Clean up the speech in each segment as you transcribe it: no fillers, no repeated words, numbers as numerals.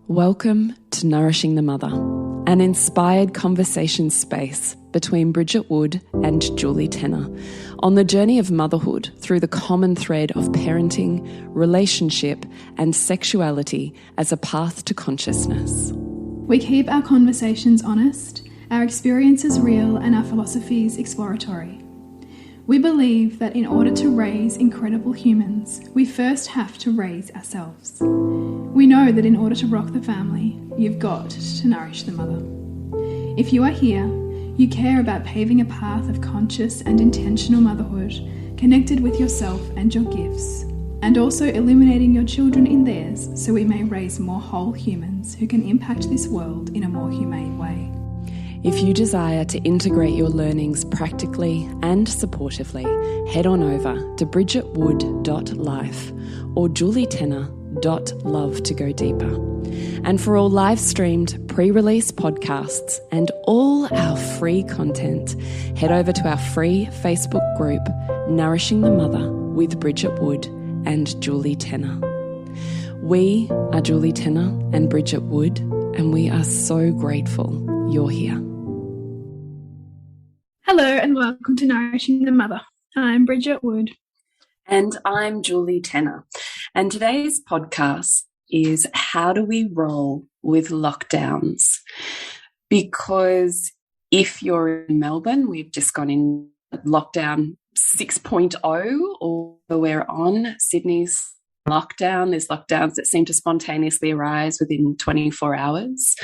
Welcome to Nourishing the Mother, an inspired conversation space between Bridget Wood and Julie Tenner on the journey of motherhood through the common thread of parenting, relationship, and sexuality as a path to consciousness. We keep our conversations honest, our experiences real, and our philosophies exploratory. We believe that in order to raise incredible humans, we first have to raise ourselves. We know that in order to rock the family, you've got to nourish the mother. If you are here, you care about paving a path of conscious and intentional motherhood, connected with yourself and your gifts, and also illuminating your children in theirs so we may raise more whole humans who can impact this world in a more humane way. If you desire to integrate your learnings practically and supportively, head on over to bridgetwood.life or julietenner.love to go deeper. And for all live-streamed pre-release podcasts and all our free content, head over to our free Facebook group, Nourishing the Mother with Bridget Wood and Julie Tenner. We are Julie Tenner and Bridget Wood, and we are so grateful you're here. Hello and welcome to Nourishing the Mother. I'm Bridget Wood. And I'm Julie Tenner. And today's podcast is how do we roll with lockdowns? Because if you're in Melbourne, we've just gone in lockdown 6.0, or we're on Sydney's lockdown. There's lockdowns that seem to spontaneously arise within 24 hours,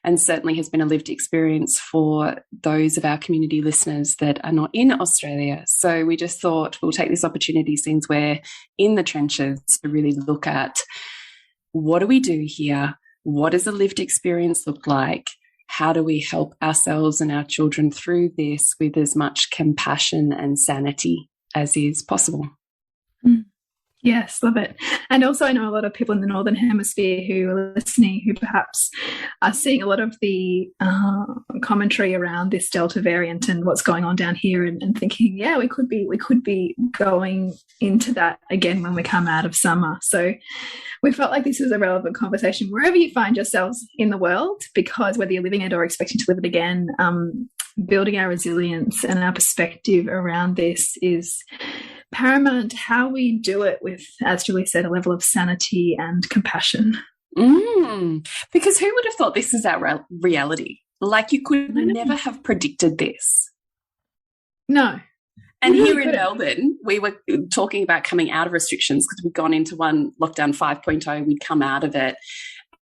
and certainly has been a lived experience for those of our community listeners that are not in Australia. So we just thought we'll take this opportunity, since we're in the trenches, to really look at what do we do here? What does a lived experience look like? How do we help ourselves and our children through this with as much compassion and sanity as is possible? Yes, love it. And also I know a lot of people in the Northern Hemisphere who are listening who perhaps are seeing a lot of the commentary around this Delta variant and what's going on down here, and thinking, yeah, we could be going into that again when we come out of summer. So we felt like this was a relevant conversation wherever you find yourselves in the world, because whether you're living it or expecting to live it again, building our resilience and our perspective around this is paramount. How we do it with, as Julie said, a level of sanity and compassion. Because who would have thought this is our reality? Like, you could never have predicted this. No. And here in Melbourne, we were talking about coming out of restrictions because we'd gone into one lockdown 5.0, we'd come out of it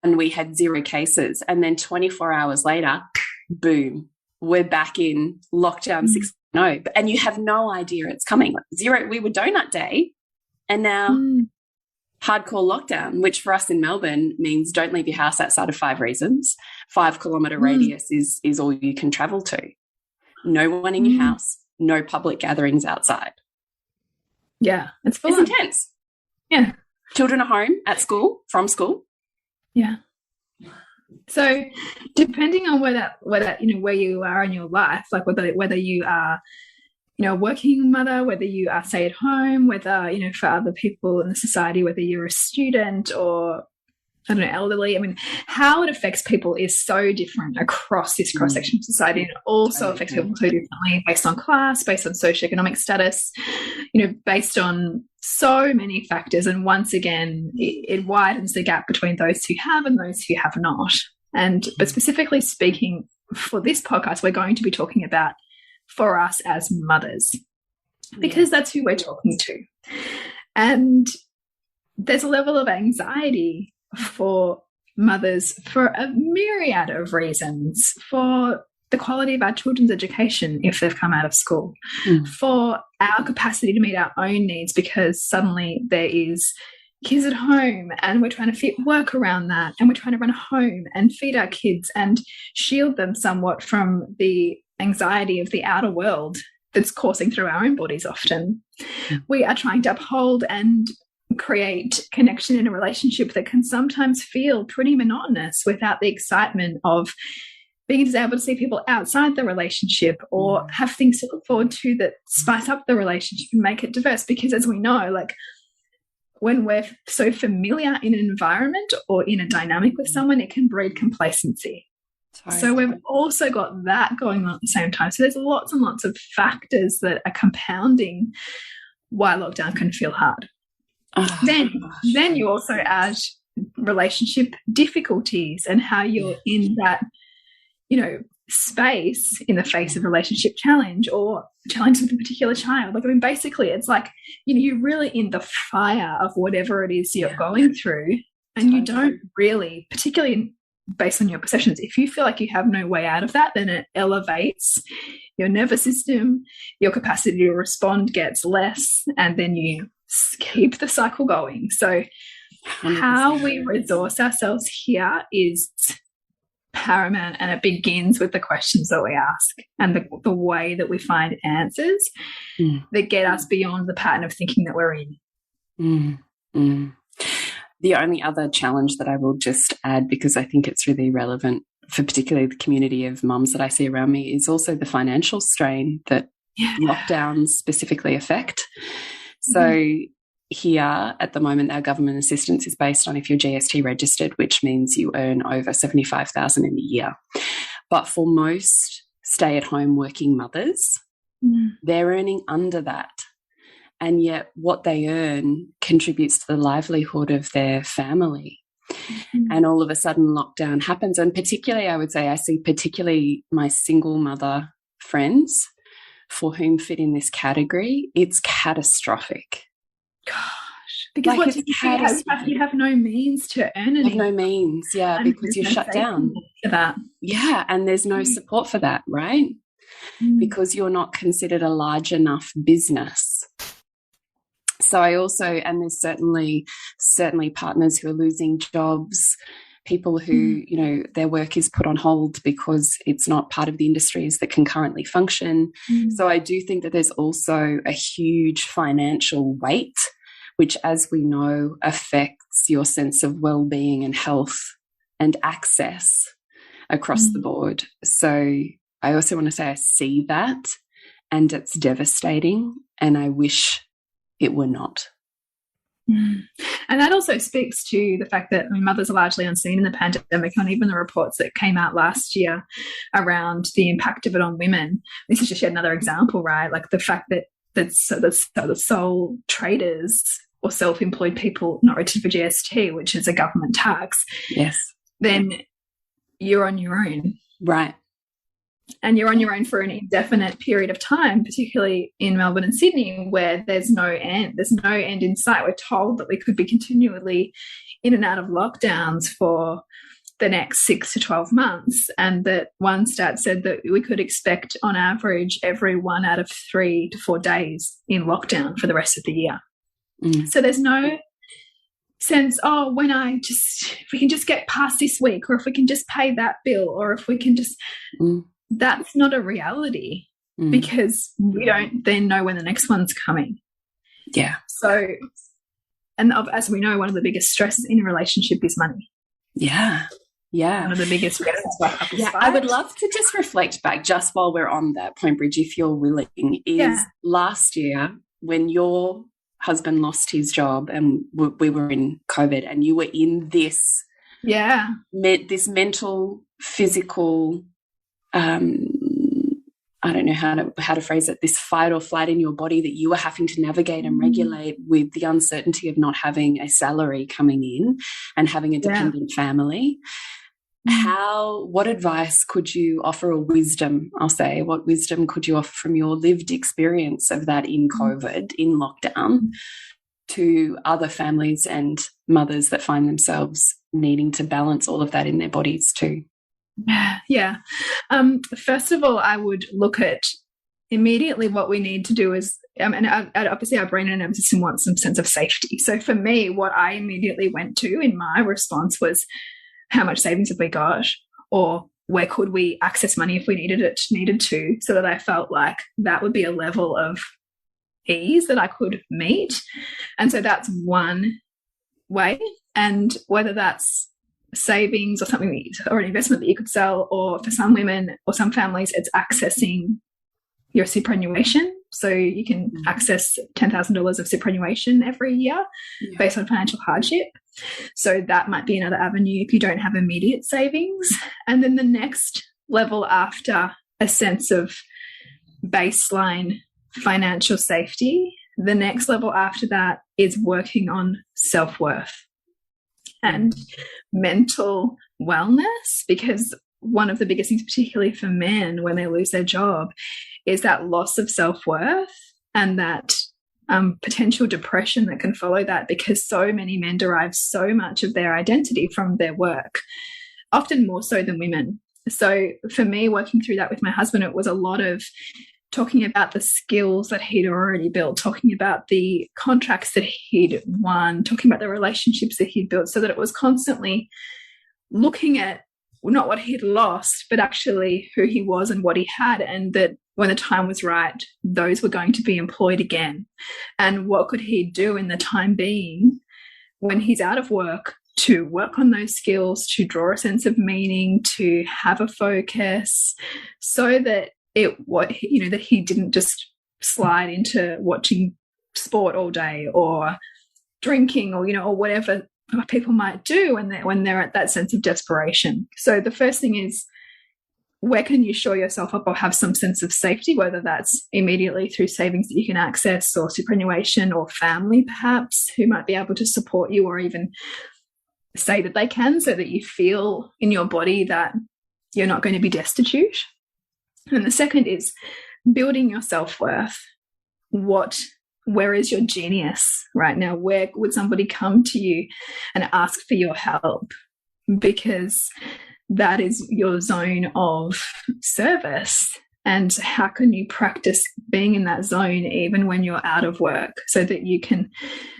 and we had 0 cases. And then 24 hours later, boom, we're back in lockdown 6.0. And you have no idea it's coming. Like 0, we were donut day, and now hardcore lockdown, which for us in Melbourne means don't leave your house outside of 5 reasons. 5-kilometre radius is all you can travel to. No one in your house, no public gatherings outside. Yeah, it's intense. Yeah. Children are home, at school, from school. Yeah. So depending on where you are in your life, like whether you are, a working mother, whether you are stay at home, whether, for other people in the society, whether you're a student or, I don't know, elderly, how it affects people is so different across this cross-section of society, and it also affects people so differently based on class, based on socioeconomic status, based on so many factors. And once again, it widens the gap between those who have and those who have not. But specifically speaking, for this podcast, we're going to be talking about for us as mothers, because that's who we're talking to. And there's a level of anxiety for mothers for a myriad of reasons, for the quality of our children's education if they've come out of school, for our capacity to meet our own needs because suddenly there is kids at home and we're trying to fit work around that, and we're trying to run a home and feed our kids and shield them somewhat from the anxiety of the outer world that's coursing through our own bodies often. We are trying to uphold and create connection in a relationship that can sometimes feel pretty monotonous without the excitement of being able to see people outside the relationship, or have things to look forward to that spice up the relationship and make it diverse. Because as we know, like, when we're so familiar in an environment or in a dynamic with someone, it can breed complacency. Totally. So we've also got that going on at the same time. So there's lots and lots of factors that are compounding why lockdown can feel hard. Oh, then you also add relationship difficulties and how you're in that, you know, space in the face of relationship challenge or challenge with a particular child. Like, I mean, basically it's like, you know, you're really in the fire of whatever it is you're going through, and you don't really, particularly based on your perceptions, if you feel like you have no way out of that, then it elevates your nervous system, your capacity to respond gets less, and then you keep the cycle going. So 100%. How we resource ourselves here is paramount, and it begins with the questions that we ask and the way that we find answers that get us beyond the pattern of thinking that we're in. The only other challenge that I will just add, because I think it's really relevant for particularly the community of mums that I see around me, is also the financial strain that lockdowns specifically affect. So here at the moment, our government assistance is based on if you're GST registered, which means you earn over $75,000 in a year. But for most stay-at-home working mothers, they're earning under that. And yet what they earn contributes to the livelihood of their family. And all of a sudden lockdown happens. And particularly, I would say, I see particularly my single mother friends for whom fit in this category, it's catastrophic. Gosh, because like, what you have no means to earn it. No means, because you're shut down. For that. Yeah, and there's no support for that, right? Because you're not considered a large enough business. So I also, and there's certainly partners who are losing jobs, people who, you know, their work is put on hold because it's not part of the industries that can currently function. So I do think that there's also a huge financial weight, which, as we know, affects your sense of well-being and health and access across the board. So I also want to say I see that, and it's devastating, and I wish it were not. And that also speaks to the fact that, I mean, mothers are largely unseen in the pandemic, and even the reports that came out last year around the impact of it on women. This is just yet another example, right? Like the fact that the sole traders or self-employed people not registered for GST, which is a government tax, then you're on your own. Right. And you're on your own for an indefinite period of time, particularly in Melbourne and Sydney, where there's no end. There's no end in sight. We're told that we could be continually in and out of lockdowns for the next 6 to 12 months, and that one stat said that we could expect on average every 1 out of 3 to 4 days in lockdown for the rest of the year. So there's no sense, if we can just get past this week, or if we can just pay that bill, or if we can just... That's not a reality, because we don't then know when the next one's coming. Yeah. So, and as we know, one of the biggest stresses in a relationship is money. Yeah. Yeah. One of the biggest stresses. I would love to just reflect back, just while we're on that point, Bridge, if you're willing, is last year when your husband lost his job and we were in COVID, and you were in this, this mental, physical, I don't know how to phrase it, this fight or flight in your body that you were having to navigate and regulate with the uncertainty of not having a salary coming in and having a dependent family. What advice could you offer, or wisdom, I'll say, what wisdom could you offer from your lived experience of that in COVID, in lockdown, to other families and mothers that find themselves needing to balance all of that in their bodies too? Yeah. First of all, I would look at immediately what we need to do is, and obviously our brain and nervous system wants some sense of safety. So for me, what I immediately went to in my response was, how much savings have we got? Or where could we access money if we needed to, so that I felt like that would be a level of ease that I could meet. And so that's one way. And whether that's savings or something, or an investment that you could sell, or for some women or some families it's accessing your superannuation So you can access $10,000 of superannuation every year based on financial hardship. So that might be another avenue if you don't have immediate savings. And then the next level after a sense of baseline financial safety, the next level after that is working on self-worth and mental wellness, because one of the biggest things, particularly for men when they lose their job, is that loss of self-worth and that potential depression that can follow that, because so many men derive so much of their identity from their work, often more so than women. So for me, working through that with my husband, it was a lot of talking about the skills that he'd already built, talking about the contracts that he'd won, talking about the relationships that he'd built, so that it was constantly looking at not what he'd lost, but actually who he was and what he had, and that when the time was right, those were going to be employed again. And what could he do in the time being when he's out of work to work on those skills, to draw a sense of meaning, to have a focus, so that that he didn't just slide into watching sport all day or drinking or whatever people might do when they're at that sense of desperation. So the first thing is, where can you shore yourself up or have some sense of safety, whether that's immediately through savings that you can access, or superannuation, or family perhaps who might be able to support you, or even say that they can, so that you feel in your body that you're not going to be destitute. And the second is building your self-worth. Where is your genius right now? Where would somebody come to you and ask for your help? Because that is your zone of service. And how can you practice being in that zone even when you're out of work, so that you can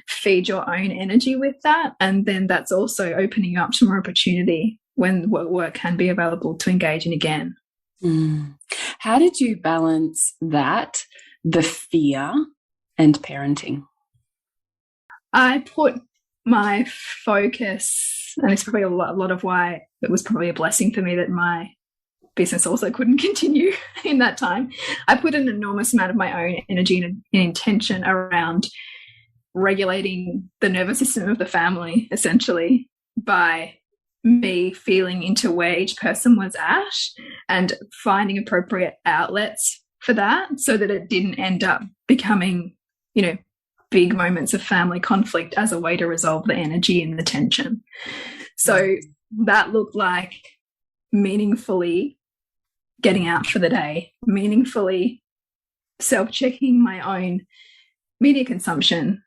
feed your own energy with that? And then that's also opening you up to more opportunity when work can be available to engage in again. How did you balance that, the fear, and parenting? I put my focus, and it's probably a lot of why it was probably a blessing for me that my business also couldn't continue in that time. I put an enormous amount of my own energy and intention around regulating the nervous system of the family, essentially, by me feeling into where each person was at and finding appropriate outlets for that, so that it didn't end up becoming, big moments of family conflict as a way to resolve the energy and the tension. So that looked like meaningfully getting out for the day, meaningfully self-checking my own media consumption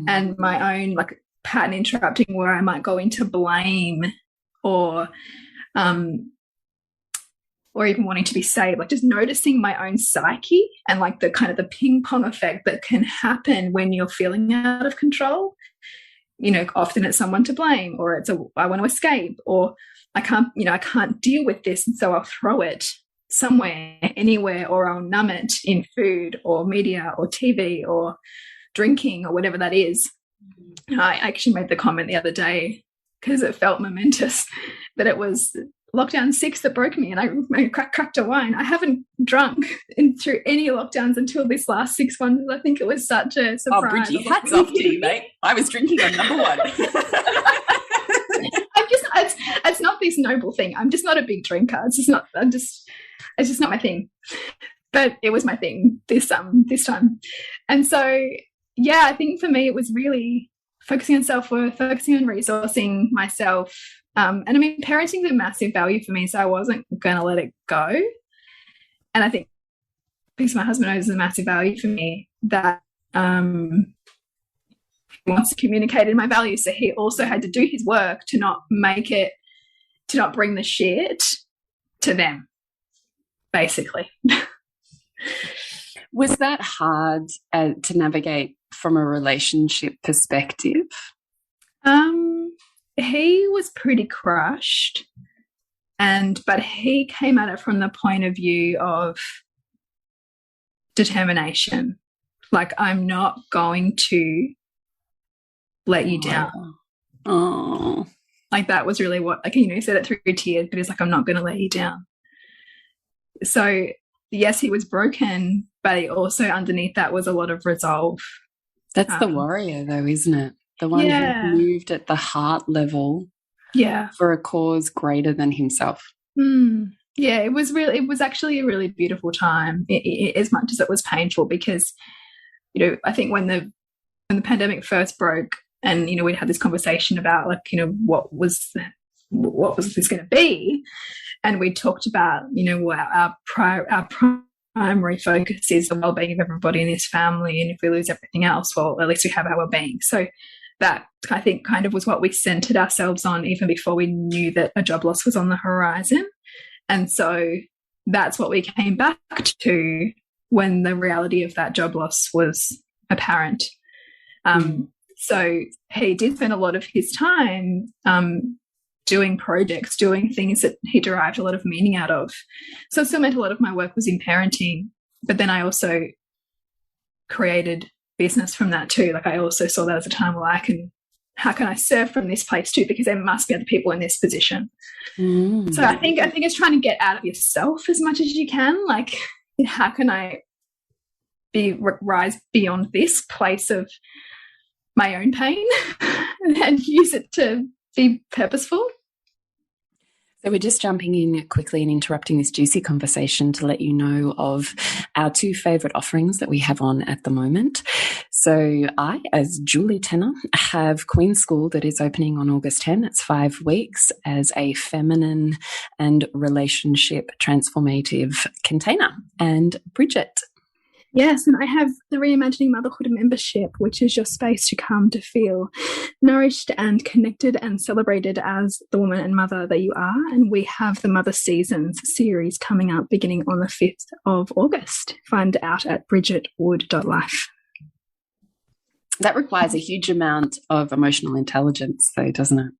and my own pattern interrupting, where I might go into blame or even wanting to be saved, just noticing my own psyche and the kind of the ping pong effect that can happen when you're feeling out of control. Often it's someone to blame, or it's I want to escape, or I can't deal with this, and so I'll throw it somewhere, anywhere, or I'll numb it in food or media or TV or drinking or whatever that is. I actually made the comment the other day, because it felt momentous, that it was lockdown 6 that broke me, and I cracked a wine. I haven't drunk through any lockdowns until this last 6 months. I think it was such a surprise. Oh, Bridgie, hats off to you, mate. I was drinking on number 1. It's not this noble thing. I'm just not a big drinker. It's just not my thing. But it was my thing this time. And so, yeah, I think for me it was really focusing on self-worth, focusing on resourcing myself. And I mean, parenting is a massive value for me, so I wasn't going to let it go. And I think, because my husband knows it's a massive value for me, that he wants to communicate in my values. So he also had to do his work to not bring the shit to them, basically. Was that hard to navigate from a relationship perspective? He was pretty crushed, but he came at it from the point of view of determination. I'm not going to let you down. Oh. That was really what, he said it through tears, but he's I'm not going to let you down. So yes, he was broken, but he also underneath that was a lot of resolve. That's the warrior though, isn't it? The one who moved at the heart level for a cause greater than himself. Yeah, it was actually a really beautiful time, as much as it was painful, because, you know, I think when the pandemic first broke and, you know, we had this conversation about, like, you know, what was this going to be? And we talked about, you know, our primary focus is the well-being of everybody in this family, and if we lose everything else, well, at least we have our well-being. So that, I think, kind of was what we centered ourselves on even before we knew that a job loss was on the horizon. And so that's what we came back to when the reality of that job loss was apparent. So he did spend a lot of his time doing projects, doing things that he derived a lot of meaning out of. So it still meant a lot of my work was in parenting, but then I also created business from that too. Like, I also saw that as a time where how can I serve from this place too? Because there must be other people in this position. So I think it's trying to get out of yourself as much as you can. Like, how can I rise beyond this place of my own pain and use it to be purposeful? So we're just jumping in quickly and interrupting this juicy conversation to let you know of our two favourite offerings that we have on at the moment. So I, as Julie Tenner, have Queen School that is opening on August 10. It's 5 weeks as a feminine and relationship transformative container. And Bridget. Yes, and I have the Reimagining Motherhood membership, which is your space to come to feel nourished and connected and celebrated as the woman and mother that you are. And we have the Mother Seasons series coming up beginning on the 5th of August. Find out at bridgetwood.life. That requires a huge amount of emotional intelligence, though, doesn't it?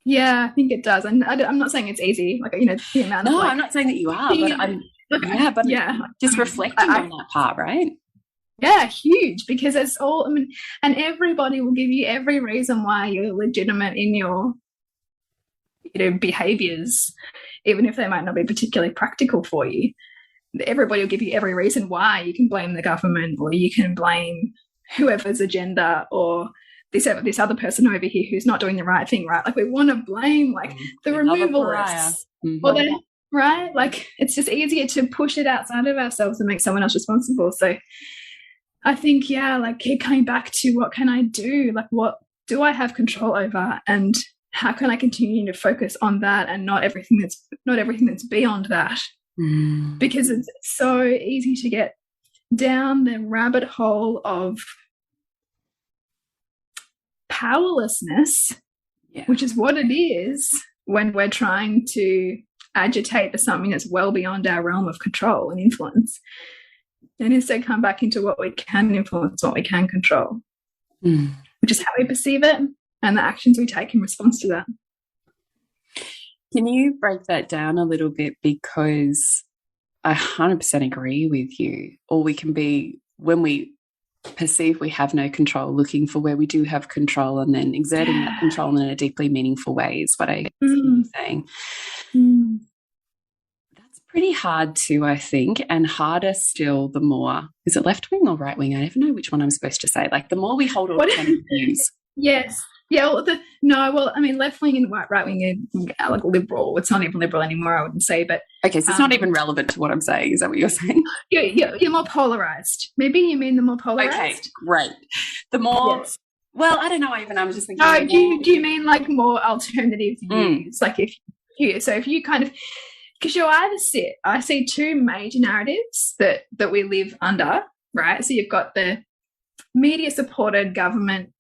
Yeah, I think it does. And I'm not saying it's easy. Like, you know, the amount of... No, I'm not saying that you are, but just reflecting on that part, right? Yeah, huge, because it's all, I mean, and everybody will give you every reason why you're legitimate in your, you know, behaviors, even if they might not be particularly practical for you. Everybody will give you every reason why you can blame the government, or you can blame whoever's agenda, or this other person over here who's not doing the right thing, right? Like, we want to blame, like, the removalists, or the... Right? Like, it's just easier to push it outside of ourselves and make someone else responsible. So I think, yeah, like, keep coming back to what can I do? Like, what do I have control over? And how can I continue to focus on that and not everything that's beyond that? Because it's so easy to get down the rabbit hole of powerlessness, which is what it is when we're trying to agitate for something that's well beyond our realm of control and influence, and instead come back into what we can influence, what we can control, which is how we perceive it and the actions we take in response to that. Can you break that down a little bit? Because I 100% agree with you. Or we can be, when we perceive we have no control, looking for where we do have control and then exerting that control in a deeply meaningful way is what I see saying. That's pretty hard too, I think, and harder still the more, is it left wing or right wing? I never know which one I'm supposed to say. Like, the more we hold alternative views. Yes. Yeah, well, I mean, left wing and right wing are like liberal. It's not even liberal anymore, I wouldn't say. But okay, so it's not even relevant to what I'm saying. Is that what you're saying? You're more polarized. Maybe you mean the more polarized. Okay, right. The more. Yes. Well, I don't know. Even I'm just thinking. Oh, do you mean like more alternative views? Like, if you kind of, because you either I see two major narratives that we live under, right? So you've got the media supported government.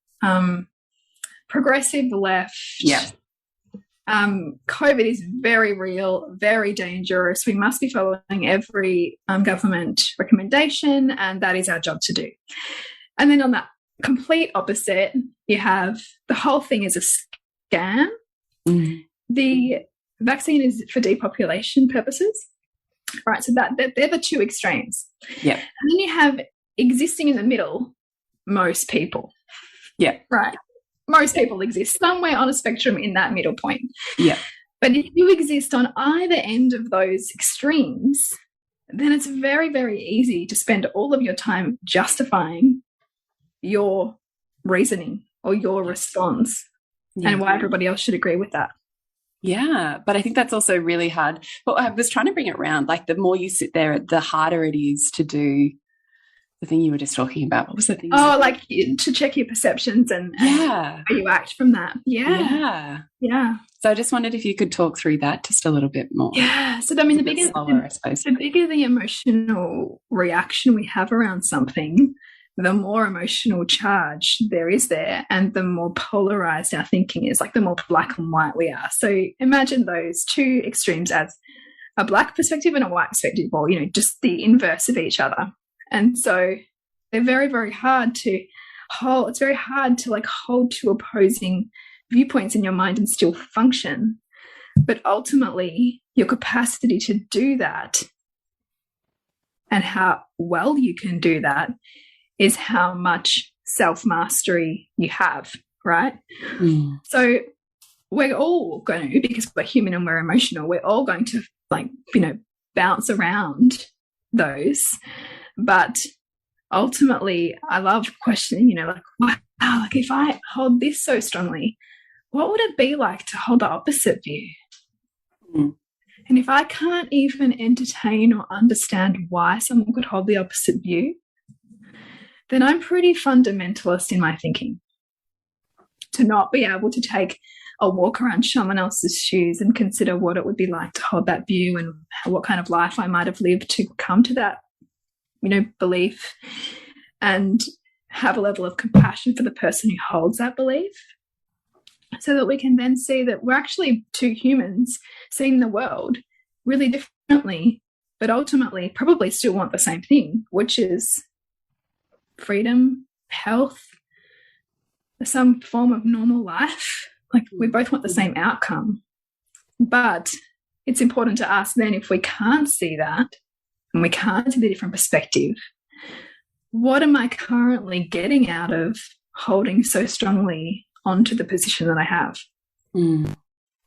Progressive left. Yeah. COVID is very real, very dangerous. We must be following every government recommendation, and that is our job to do. And then on that complete opposite, you have the whole thing is a scam. The vaccine is for depopulation purposes, right? So they're the two extremes. Yeah. And then you have existing in the middle, most people. Yeah. Right. Most people exist somewhere on a spectrum in that middle point. Yeah. But if you exist on either end of those extremes, then it's very, very easy to spend all of your time justifying your reasoning or your response and why everybody else should agree with that. Yeah, but I think that's also really hard. But I was trying to bring it around. Like, the more you sit there, the harder it is to do the thing you were just talking about. What was the thing? Oh, like to check your perceptions and how you act from that. Yeah. So I just wondered if you could talk through that just a little bit more. Yeah. So I mean, the bigger the emotional reaction we have around something, the more emotional charge there is there, and the more polarized our thinking is, like the more black and white we are. So imagine those two extremes as a black perspective and a white perspective, or, you know, just the inverse of each other. And so they're very, very hard to hold. It's very hard to like hold two opposing viewpoints in your mind and still function. But ultimately, your capacity to do that and how well you can do that is how much self-mastery you have, right? So we're all going to, because we're human and we're emotional, we're all going to, like, you know, bounce around those. But ultimately, I love questioning, you know, like, wow, like if I hold this so strongly, what would it be like to hold the opposite view? And if I can't even entertain or understand why someone could hold the opposite view, then I'm pretty fundamentalist in my thinking. To not be able to take a walk around someone else's shoes and consider what it would be like to hold that view and what kind of life I might have lived to come to that, you know, belief, and have a level of compassion for the person who holds that belief, so that we can then see that we're actually two humans seeing the world really differently, but ultimately probably still want the same thing, which is freedom, health, some form of normal life. Like, we both want the same outcome. But it's important to ask then, if we can't see that and we can't see the different perspective, what am I currently getting out of holding so strongly onto the position that I have?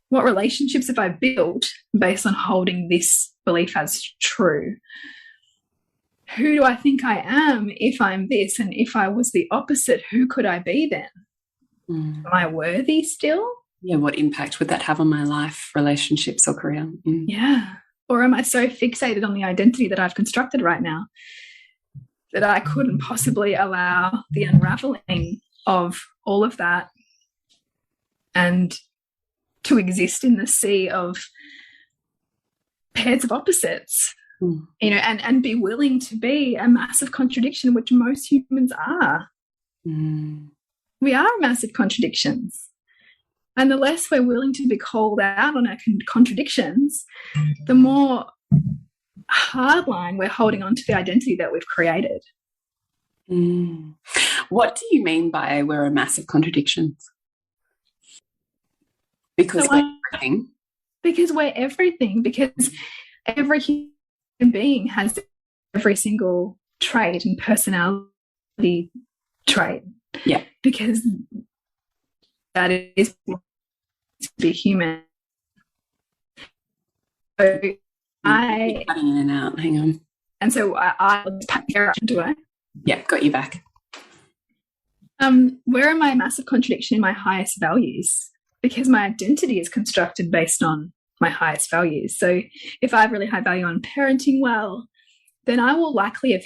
What relationships have I built based on holding this belief as true? Who do I think I am if I'm this? And if I was the opposite, who could I be then? Am I worthy still? Yeah, what impact would that have on my life, relationships, or career? Yeah. Or am I so fixated on the identity that I've constructed right now that I couldn't possibly allow the unraveling of all of that and to exist in the sea of pairs of opposites? You know, and be willing to be a massive contradiction, which most humans are. We are massive contradictions. And the less we're willing to be called out on our contradictions, the more hardline we're holding on to the identity that we've created. What do you mean by we're a massive contradictions? Because we're everything. Because we're everything. Because every human being has every single trait and personality trait. Yeah. Because that is to be human. So cutting in and out. Hang on. And so I do I? Yeah, got you back. Where am I a massive contradiction in my highest values? Because my identity is constructed based on my highest values. So if I have really high value on parenting well, then I will likely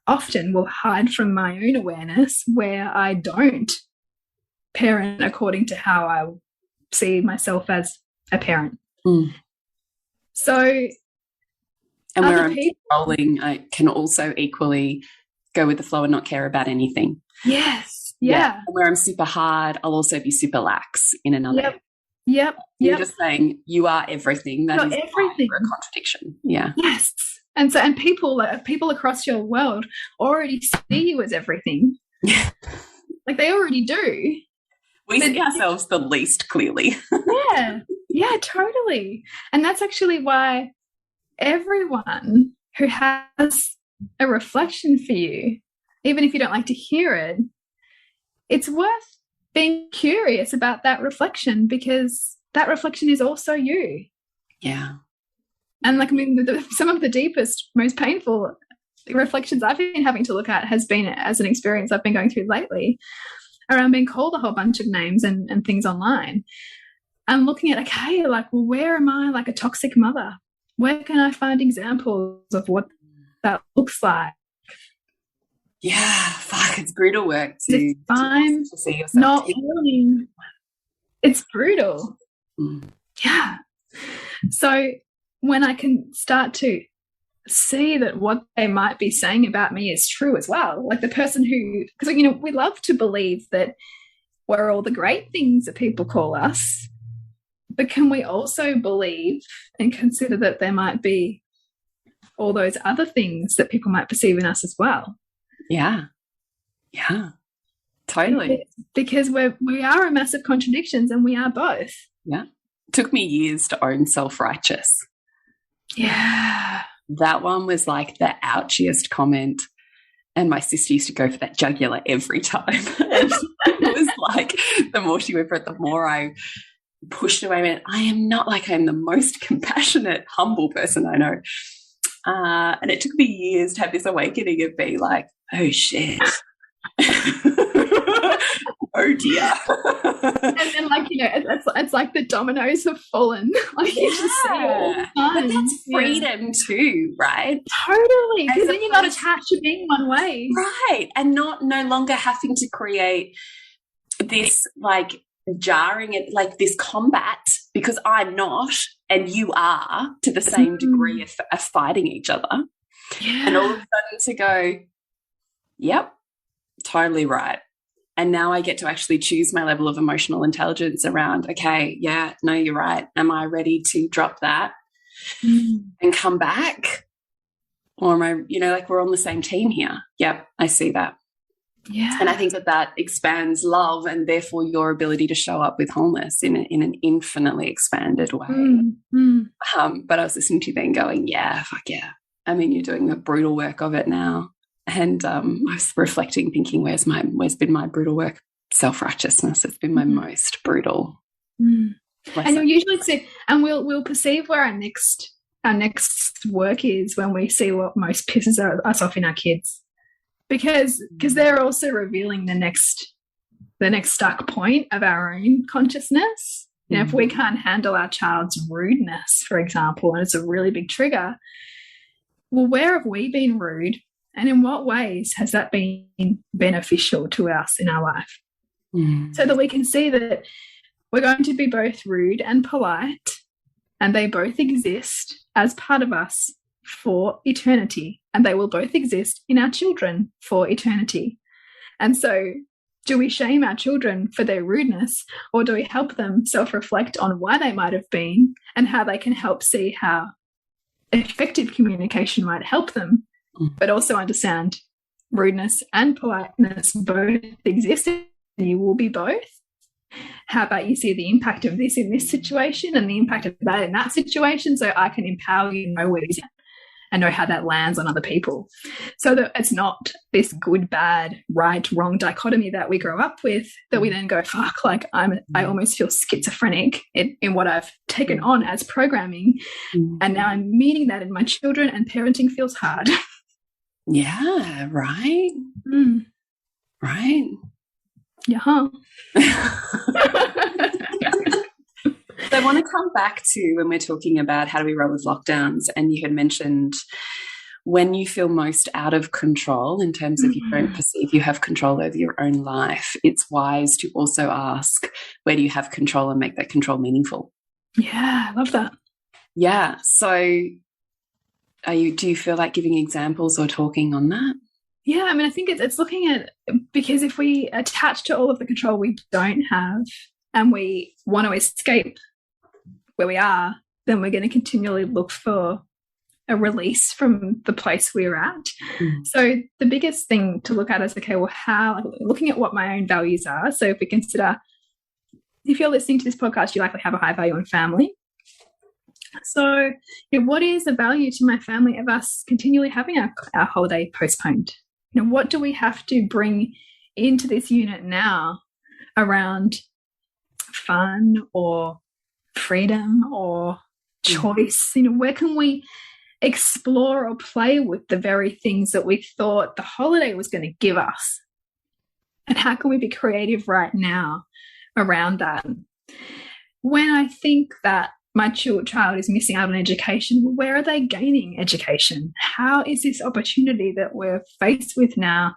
often will hide from my own awareness where I don't parent according to how I see myself as a parent. So, and where I'm controlling, I can also equally go with the flow and not care about anything. Yes. Yeah. And where I'm super hard, I'll also be super lax in another. Yep. You're just saying you are everything. That is everything. A contradiction. Yeah. Yes. And so, and people across your world already see you as everything. Like, they already do. We see ourselves the least clearly. Yeah, totally. And that's actually why everyone who has a reflection for you, even if you don't like to hear it, it's worth being curious about that reflection, because that reflection is also you. Yeah. And like, I mean, some of the deepest, most painful reflections I've been having to look at has been as an experience I've been going through lately around being called a whole bunch of names and things online. And looking at, okay, like, well, where am I like a toxic mother? Where can I find examples of what that looks like? Yeah, fuck, it's brutal work to see yourself. Not willing. It's brutal. Yeah. So when I can start to see that what they might be saying about me is true as well, like the person who, because, you know, we love to believe that we're all the great things that people call us, but can we also believe and consider that there might be all those other things that people might perceive in us as well? Yeah. Yeah. Totally. Because we are a massive contradictions, and we are both. Yeah. It took me years to own self-righteous. Yeah. That one was like the ouchiest comment. And my sister used to go for that jugular every time. And it was like, the more she went for it, the more I pushed away and went, I am not like I'm the most compassionate, humble person I know. And it took me years to have this awakening of being like, oh, shit. Oh, dear. And then, like, you know, it's like the dominoes have fallen. Like, you just see it all the time. But that's freedom too, right? Totally. Because then you're not attached to being one way. Right. And no longer having to create this, like, jarring, like this combat, because I'm not and you are, to the same degree of fighting each other. Yeah. And all of a sudden to go, yep, totally right. And now I get to actually choose my level of emotional intelligence around, okay, yeah, no, you're right. Am I ready to drop that and come back? Or am I, you know, like, we're on the same team here. Yep, I see that. Yeah. And I think that expands love, and therefore your ability to show up with wholeness in an infinitely expanded way. But I was listening to you then going, yeah, fuck yeah. I mean, you're doing the brutal work of it now. And I was reflecting, thinking, where's been my brutal work? Self-righteousness. It's been my most brutal. And you'll usually see, and we'll perceive where our next work is when we see what most pisses us off in our kids, because they're also revealing the next stuck point of our own consciousness. You know, if we can't handle our child's rudeness, for example, and it's a really big trigger, well, where have we been rude? And in what ways has that been beneficial to us in our life? So that we can see that we're going to be both rude and polite, and they both exist as part of us for eternity, and they will both exist in our children for eternity. And so, do we shame our children for their rudeness, or do we help them self-reflect on why they might have been and how they can help see how effective communication might help them, but also understand rudeness and politeness both exist, and you will be both. How about you see the impact of this in this situation and the impact of that in that situation, so I can empower you, know where it's at and know how that lands on other people, so that it's not this good, bad, right, wrong dichotomy that we grow up with, that we then go, fuck, like I almost feel schizophrenic in what I've taken on as programming, and now I'm meeting that in my children, and parenting feels hard. Yeah, right. Right. Yeah. So I want to come back to when we're talking about how do we roll with lockdowns, and you had mentioned when you feel most out of control in terms of you don't perceive you have control over your own life, it's wise to also ask, where do you have control, and make that control meaningful. Yeah, I love that. Yeah. So do you feel like giving examples or talking on that? Yeah, I mean, I think it's looking at, because if we attach to all of the control we don't have and we want to escape where we are, then we're going to continually look for a release from the place we're at. So the biggest thing to look at is, okay, well, looking at what my own values are. So if we consider, if you're listening to this podcast, you likely have a high value on family. So, you know, what is the value to my family of us continually having our holiday postponed? You know, what do we have to bring into this unit now around fun or freedom or choice? You know, where can we explore or play with the very things that we thought the holiday was going to give us? And how can we be creative right now around that? When I think that my child is missing out on education, where are they gaining education? How is this opportunity that we're faced with now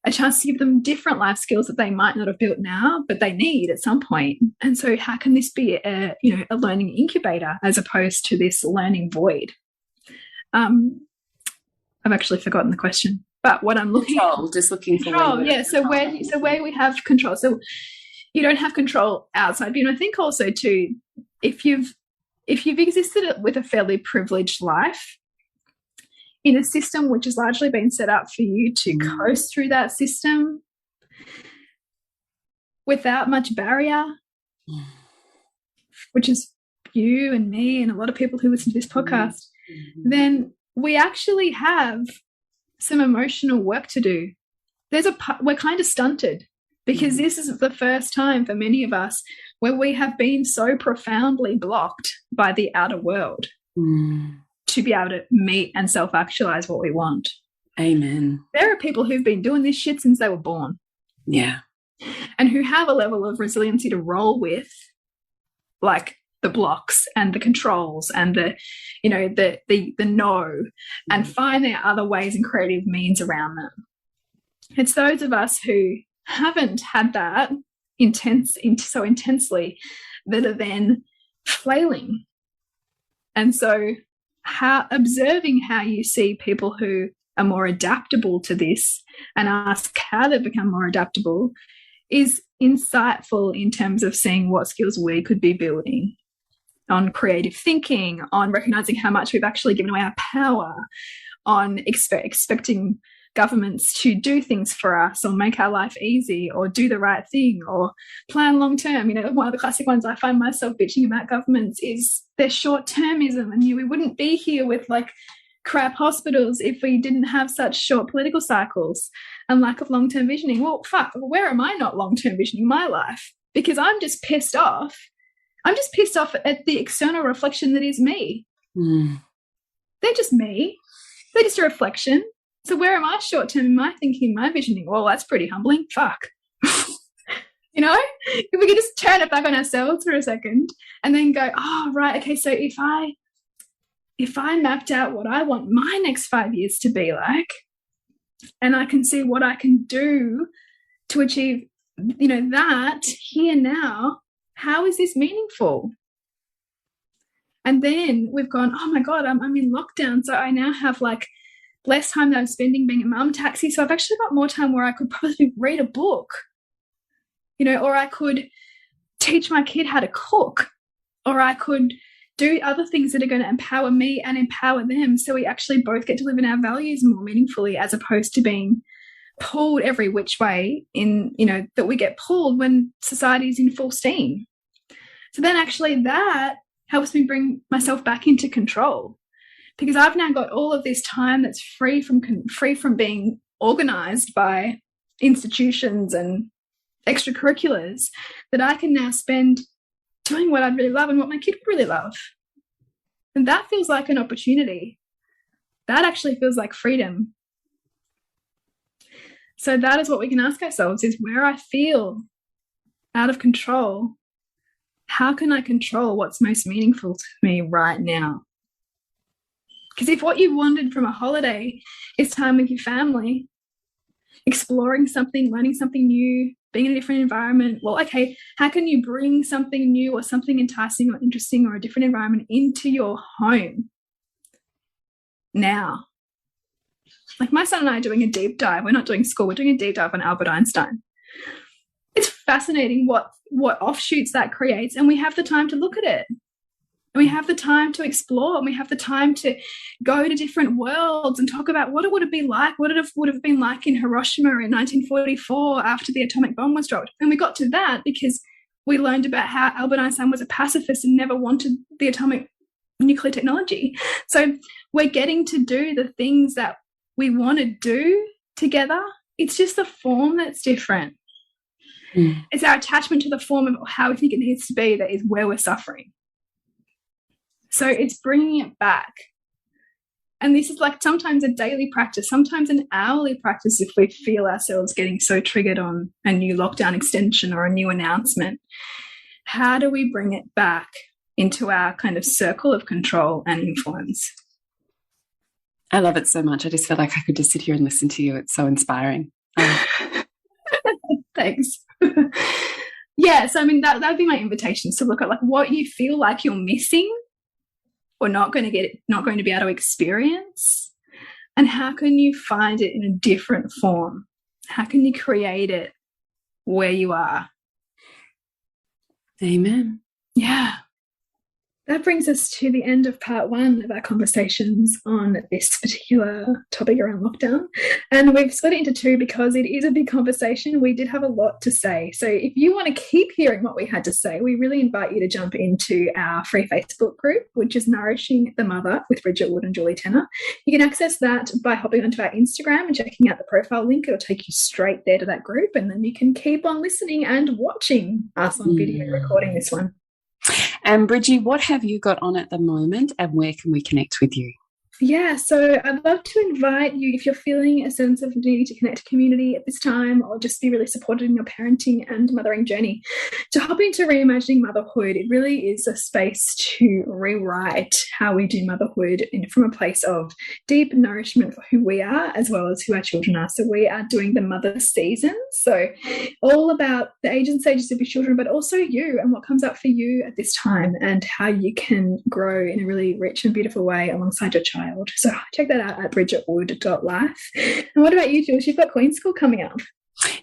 a chance to give them different life skills that they might not have built now, but they need at some point? And so how can this be a learning incubator as opposed to this learning void? I've actually forgotten the question, but what I'm looking for, just looking for control. Yeah. So where we have control. So you don't have control outside. But, I think also too, if you've existed with a fairly privileged life in a system which has largely been set up for you to coast through that system without much barrier, which is you and me and a lot of people who listen to this podcast, then we actually have some emotional work to do. We're kind of stunted because this is the first time for many of us where we have been so profoundly blocked by the outer world to be able to meet and self-actualize what we want. Amen. There are people who've been doing this shit since they were born. Yeah. And who have a level of resiliency to roll with, like the blocks and the controls and the no, and find their other ways and creative means around them. It's those of us who haven't had that so intensely that are then flailing. And so observing how you see people who are more adaptable to this and ask how they've become more adaptable is insightful in terms of seeing what skills we could be building on creative thinking, on recognizing how much we've actually given away our power, on expecting governments to do things for us or make our life easy or do the right thing or plan long term. One of the classic ones I find myself bitching about governments is their short-termism, and we wouldn't be here with like crap hospitals if we didn't have such short political cycles and lack of long-term visioning. Well, fuck, where am I not long-term visioning my life? Because I'm just pissed off. I'm just pissed off at the external reflection that is me. They're just me. They're just a reflection. So where am I short-term in my thinking, my visioning? Well, that's pretty humbling. Fuck. If we could just turn it back on ourselves for a second and then go, oh, right, okay, so if I mapped out what I want my next 5 years to be like, and I can see what I can do to achieve, that here now, how is this meaningful? And then we've gone, oh my God, I'm in lockdown. So I now have like less time that I'm spending being a mum taxi. So I've actually got more time where I could probably read a book, or I could teach my kid how to cook, or I could do other things that are going to empower me and empower them. So we actually both get to live in our values more meaningfully, as opposed to being pulled every which way that we get pulled when society is in full steam. So then actually that helps me bring myself back into control, because I've now got all of this time that's free from being organized by institutions and extracurriculars that I can now spend doing what I'd really love and what my kid would really love. And that feels like an opportunity. That actually feels like freedom. So that is what we can ask ourselves, is where I feel out of control, how can I control what's most meaningful to me right now? Because if what you wanted from a holiday is time with your family, exploring something, learning something new, being in a different environment, well, okay, how can you bring something new or something enticing or interesting or a different environment into your home now? Like my son and I are doing a deep dive. We're not doing school. We're doing a deep dive on Albert Einstein. It's fascinating what offshoots that creates, and we have the time to look at it. And we have the time to explore, and we have the time to go to different worlds and talk about what it would have been like, what it would have been like in Hiroshima in 1944 after the atomic bomb was dropped. And we got to that because we learned about how Albert Einstein was a pacifist and never wanted the atomic nuclear technology. So we're getting to do the things that we want to do together. It's just the form that's different. It's our attachment to the form of how we think it needs to be that is where we're suffering. So it's bringing it back. And this is like sometimes a daily practice, sometimes an hourly practice if we feel ourselves getting so triggered on a new lockdown extension or a new announcement. How do we bring it back into our kind of circle of control and influence? I love it so much. I just feel like I could just sit here and listen to you. It's so inspiring. Thanks. Yeah, so I mean, that'd be my invitation to look at like what you feel like you're missing or not going to be able to experience, and how can you find it in a different form? How can you create it where you are? Amen. Yeah. That brings us to the end of part 1 of our conversations on this particular topic around lockdown. And we've split it into 2 because it is a big conversation. We did have a lot to say. So if you want to keep hearing what we had to say, we really invite you to jump into our free Facebook group, which is Nourishing the Mother with Bridget Wood and Julie Tenner. You can access that by hopping onto our Instagram and checking out the profile link. It'll take you straight there to that group. And then you can keep on listening and watching us on video recording this one. And Bridgie, what have you got on at the moment, and where can we connect with you? Yeah, so I'd love to invite you, if you're feeling a sense of need to connect to community at this time or just be really supported in your parenting and mothering journey, to hop into Reimagining Motherhood. It really is a space to rewrite how we do motherhood from a place of deep nourishment for who we are as well as who our children are. So we are doing the mother season, so all about the age and stages of your children, but also you and what comes up for you at this time and how you can grow in a really rich and beautiful way alongside your child. So check that out at bridgetwood.life. And what about you, Jules? You've got Queen School coming up.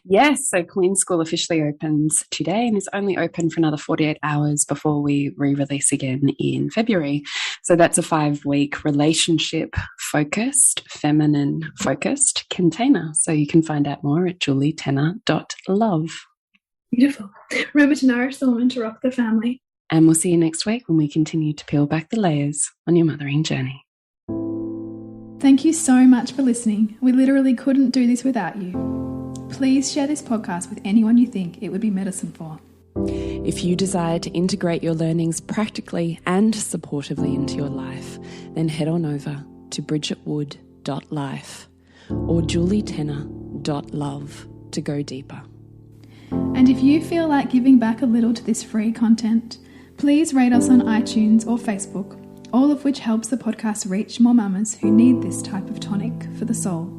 Yes, so Queen School officially opens today and is only open for another 48 hours before we re-release again in February. So that's a 5-week relationship-focused, feminine-focused container. So you can find out more at julietenner.love. Beautiful. Remember to nourish the woman to rock the family. And we'll see you next week when we continue to peel back the layers on your mothering journey. Thank you so much for listening. We literally couldn't do this without you. Please share this podcast with anyone you think it would be medicine for. If you desire to integrate your learnings practically and supportively into your life, then head on over to bridgetwood.life or julietenner.love to go deeper. And if you feel like giving back a little to this free content, please rate us on iTunes or Facebook, all of which helps the podcast reach more mamas who need this type of tonic for the soul.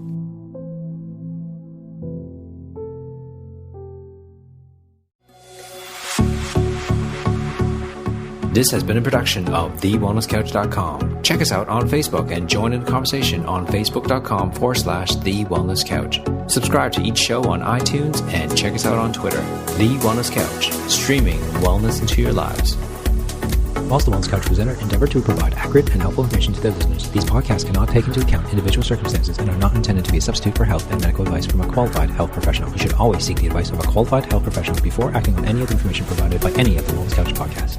This has been a production of TheWellnessCouch.com. Check us out on Facebook and join in the conversation on Facebook.com/TheWellnessCouch. Subscribe to each show on iTunes and check us out on Twitter. The Wellness Couch, streaming wellness into your lives. Whilst the Wellness Couch presenter endeavor to provide accurate and helpful information to their listeners, these podcasts cannot take into account individual circumstances and are not intended to be a substitute for health and medical advice from a qualified health professional. You should always seek the advice of a qualified health professional before acting on any of the information provided by any of the Wellness Couch podcasts.